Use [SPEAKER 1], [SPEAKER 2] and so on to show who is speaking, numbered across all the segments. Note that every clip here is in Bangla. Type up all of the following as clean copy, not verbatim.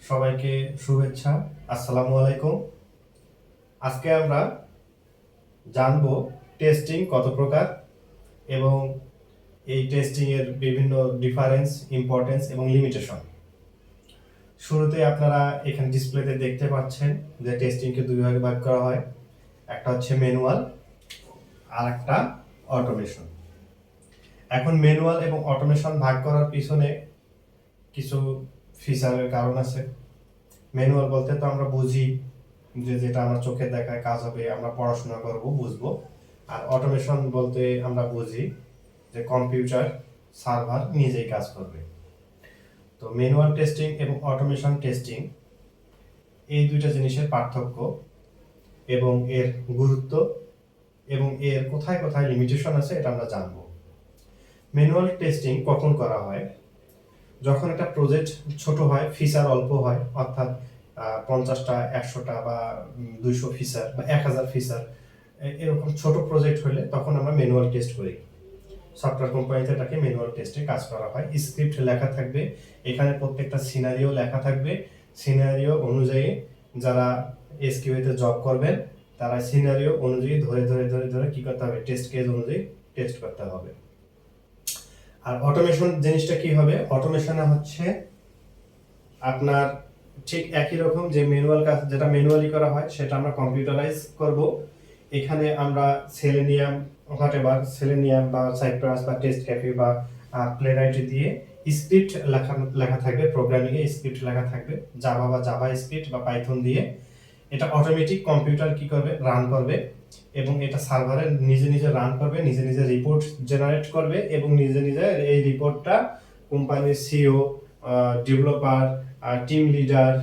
[SPEAKER 1] সবাইকে শুভেচ্ছা। আসসালামু আলাইকুম। আজকে আমরা জানব টেস্টিং কত প্রকার এবং এই টেস্টিং এর বিভিন্ন ডিফারেন্স, ইম্পর্টেন্স এবং লিমিটেশন। শুরুতে আপনারা এখানে ডিসপ্লেতে দেখতে পাচ্ছেন যে টেস্টিংকে দুই ভাগে ভাগ করা হয়। একটা হচ্ছে ম্যানুয়াল আর একটা অটোমেশন। এখন ম্যানুয়াল এবং অটোমেশন ভাগ করার পিছনে কিছু ফিচারের কারণ আছে। ম্যানুয়াল বলতে তো আমরা বুঝি যে যেটা আমার চোখে দেখায় কাজ হবে, আমরা পড়াশোনা করব, বুঝবো। আর অটোমেশন বলতে আমরা বুঝি যে কম্পিউটার সার্ভার নিজেই কাজ করবে। তো ম্যানুয়াল টেস্টিং এবং অটোমেশন টেস্টিং এই দুইটা জিনিসের পার্থক্য এবং এর গুরুত্ব এবং এর কোথায় কোথায় লিমিটেশন আছে এটা আমরা জানবো। ম্যানুয়াল টেস্টিং কখন করা হয়? যখন একটা প্রজেক্ট ছোট হয়, ফিচার অল্প হয়, অর্থাৎ 50টা 100টা বা 200 ফিচার বা 1000 ফিচার এরকম ছোট প্রজেক্ট হলে তখন আমরা ম্যানুয়াল টেস্ট করি। সফটওয়্যার কোম্পানিতে এটাকে ম্যানুয়াল টেস্টে কাজ করা হয়। স্ক্রিপ্ট লেখা থাকবে, এখানে প্রত্যেকটা সিনারিও লেখা থাকবে। সিনারিও অনুযায়ী যারা এসকিউতে জব করবেন তারা সিনারিও অনুযায়ী ধরে ধরে ধরে ধরে কি করতে হবে, টেস্ট কেস অনুযায়ী টেস্ট করতে হবে। আর অটোমেশন জিনিসটা কি হবে? অটোমেশনে হচ্ছে আপনার ঠিক একই রকম যে ম্যানুয়াল কাজ যেটা ম্যানুয়ালি করা হয় সেটা আমরা কম্পিউটারাইজ করব। এখানে আমরা সেলেনিয়াম হোয়াটএভার সেলেনিয়াম বা সাইপ্রাস বা টেস্ট ক্যাফে বা প্লেরাইট দিয়ে স্ক্রিপ্ট লেখা থাকবে, প্রোগ্রামিং এ স্ক্রিপ্ট লেখা থাকবে, জাভা বা জাভা স্ক্রিপ্ট বা পাইথন দিয়ে। এটা অটোমেটিক কম্পিউটার কি করবে, রান করবে এবং এটা সার্ভারে নিজে নিজে রান করবে, নিজে নিজে রিপোর্ট জেনারেট করবে এবং নিজে নিজে এই রিপোর্টটা কোম্পানির সিও, ডেভেলপার, টিম লিডার,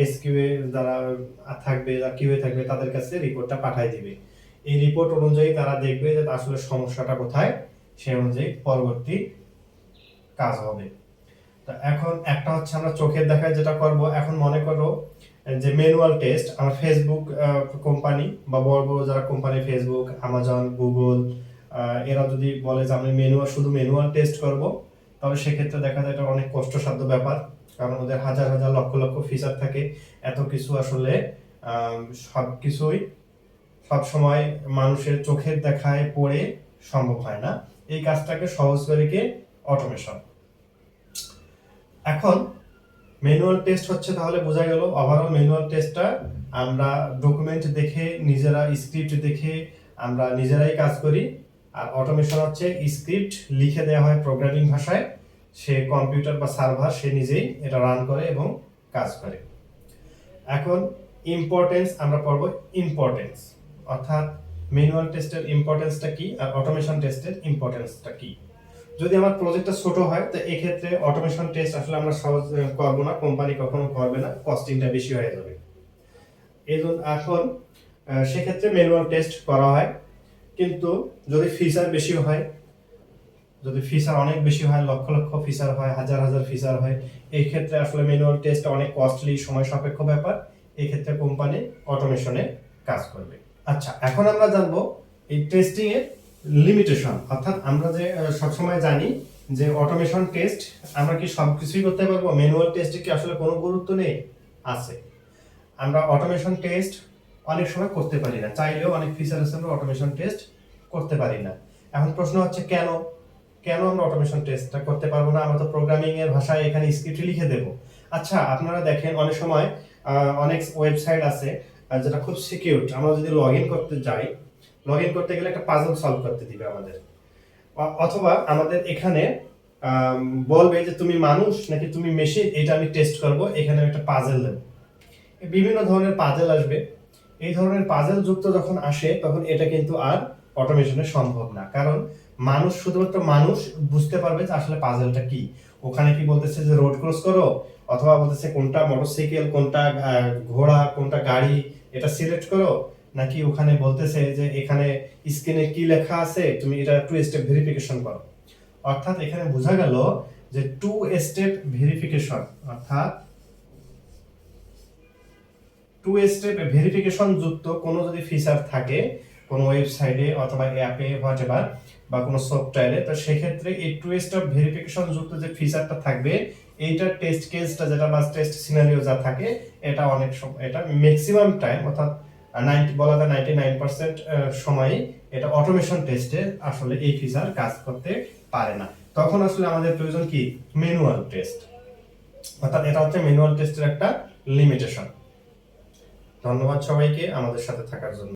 [SPEAKER 1] এসকিউএ যারা থাকবে বা কিউএ থাকবে তাদের কাছে রিপোর্টটা পাঠিয়ে দিবে। এই রিপোর্ট অনুযায়ী তারা দেখবে যে আসলে সমস্যাটা কোথায়, সেই অনুযায়ী পরবর্তী কাজ হবে। তো এখন একটা হচ্ছে আমরা চোখের দেখায় যেটা করব। এখন মনে করো যে ম্যানুয়াল টেস্ট আমার ফেসবুক কোম্পানি বা বড় বড় যারা কোম্পানি, ফেসবুক, অ্যামাজন, গুগল, এরা যদি বলে যে আমি শুধু ম্যানুয়াল টেস্ট করব, তাহলে সেক্ষেত্রে দেখা যায় এটা অনেক কষ্টসাধ্য ব্যাপার। কারণ ওদের হাজার হাজার লক্ষ লক্ষ ফিচার থাকে, এত কিছু আসলে সব কিছুই সব সময় মানুষের চোখের দেখায় পড়ে সম্ভব হয় না। এই কাজটাকে সহজ করে কে অটোমেশন। এখন ম্যানুয়াল টেস্ট হচ্ছে, তাহলে বোঝা গেল ওভারঅল ম্যানুয়াল টেস্টটা আমরা ডকুমেন্ট দেখে, নিজেরা স্ক্রিপ্ট দেখে আমরা নিজেরাই কাজ করি। আর অটোমেশন হচ্ছে স্ক্রিপ্ট লিখে দেওয়া হয় প্রোগ্রামিং ভাষায়, সে কম্পিউটার বা সার্ভার সে নিজেই এটা রান করে এবং কাজ করে। এখন ইম্পর্টেন্স আমরা পড়ব। ইম্পর্টেন্স অর্থাৎ ম্যানুয়াল টেস্টের ইম্পর্টেন্সটা কি আর অটোমেশন টেস্টের ইম্পর্টেন্সটা কি। যদি আমার প্রজেক্টটা ছোট হয় তো এক্ষেত্রে অটোমেশন টেস্ট আসলে আমরা সহজ করবো না, কোম্পানি কখনো করবে না, কস্টিংটা বেশি হয়ে যাবে। এই জন্য এখন সেক্ষেত্রে ম্যানুয়াল টেস্ট করা হয়। কিন্তু যদি ফিচার বেশি হয়, যদি ফিচার অনেক বেশি হয়, লক্ষ লক্ষ ফিচার হয়, হাজার হাজার ফিচার হয়, এই ক্ষেত্রে আসলে ম্যানুয়াল টেস্ট অনেক কস্টলি, সময় সাপেক্ষ ব্যাপার। এই ক্ষেত্রে কোম্পানি অটোমেশনে কাজ করবে। আচ্ছা, এখন আমরা জানবো এই টেস্টিং এর লিমিটেশন। অর্থাৎ আমরা যে সবসময় জানি যে অটোমেশন টেস্ট আমরা কি সবকিছুই করতে পারবো, ম্যানুয়াল টেস্টে কি আসলে কোনো গুরুত্ব নেই? আছে। আমরা অটোমেশন টেস্ট অনেক সময় করতে পারি না, চাইলেও অনেক ফিচার আছে আমরা অটোমেশন টেস্ট করতে পারি না। এখন প্রশ্ন হচ্ছে কেন কেন আমরা অটোমেশন টেস্টটা করতে পারবো না? আমরা তো প্রোগ্রামিং এর ভাষায় এখানে স্ক্রিপ্ট লিখে দেব। আচ্ছা, আপনারা দেখেন অনেক সময় অনেক ওয়েবসাইট আছে যেটা খুব সিকিউর। আমরা যদি লগইন করতে যাই, লগইন করতে গেলে একটা পাজল সলভ করতে দিবে আমাদের, অথবা আমাদের এখানে বলবে যে তুমি মানুষ নাকি তুমি মেশিন, এটা আমি টেস্ট করব, এখানে একটা পাজল দেব। বিভিন্ন ধরনের পাজল আসবে। এই ধরনের পাজল যুক্ত যখন আসে তখন এটা কিন্তু আর অটোমেশনে সম্ভব না। কারণ মানুষ, শুধুমাত্র মানুষ বুঝতে পারবে যে আসলে পাজলটা কি। ওখানে কি বলতেছে যে রোড ক্রস করো, অথবা বলতেছে কোনটা মোটরসাইকেল, কোনটা ঘোড়া, কোনটা গাড়ি, এটা সিলেক্ট করো, নাকি ওখানে বলতেছে যে এখানে স্ক্রিনে কি লেখা আছে তুমি এটা 2 স্টেপ ভেরিফিকেশন করো। অর্থাৎ এখানে বোঝা গেল যে 2 স্টেপ ভেরিফিকেশন, অর্থাৎ 2 স্টেপ ভেরিফিকেশন যুক্ত কোনো যদি ফিচার থাকে কোনো ওয়েবসাইটে অথবা অ্যাপে হোয়াটএভার বা কোনো সফটওয়্যারে, তো সেক্ষেত্রে এই 2 স্টেপ ভেরিফিকেশন যুক্ত যে ফিচারটা থাকবে এইটার টেস্ট কেসটা যেটা বা টেস্ট সিনারিও যা থাকে এটা অনেক সময়, এটা ম্যাক্সিমাম টাইম অর্থাৎ 90 বলা যায় 99% সময়ই এটা অটোমেশন টেস্টে আসলে এই ফিচার কাজ করতে পারে না। তখন আসলে আমাদের প্রয়োজন কি ম্যানুয়াল টেস্ট, অর্থাৎ এটা হচ্ছে ম্যানুয়াল টেস্টের একটা লিমিটেশন। ধন্যবাদ সবাইকে আমাদের সাথে থাকার জন্য।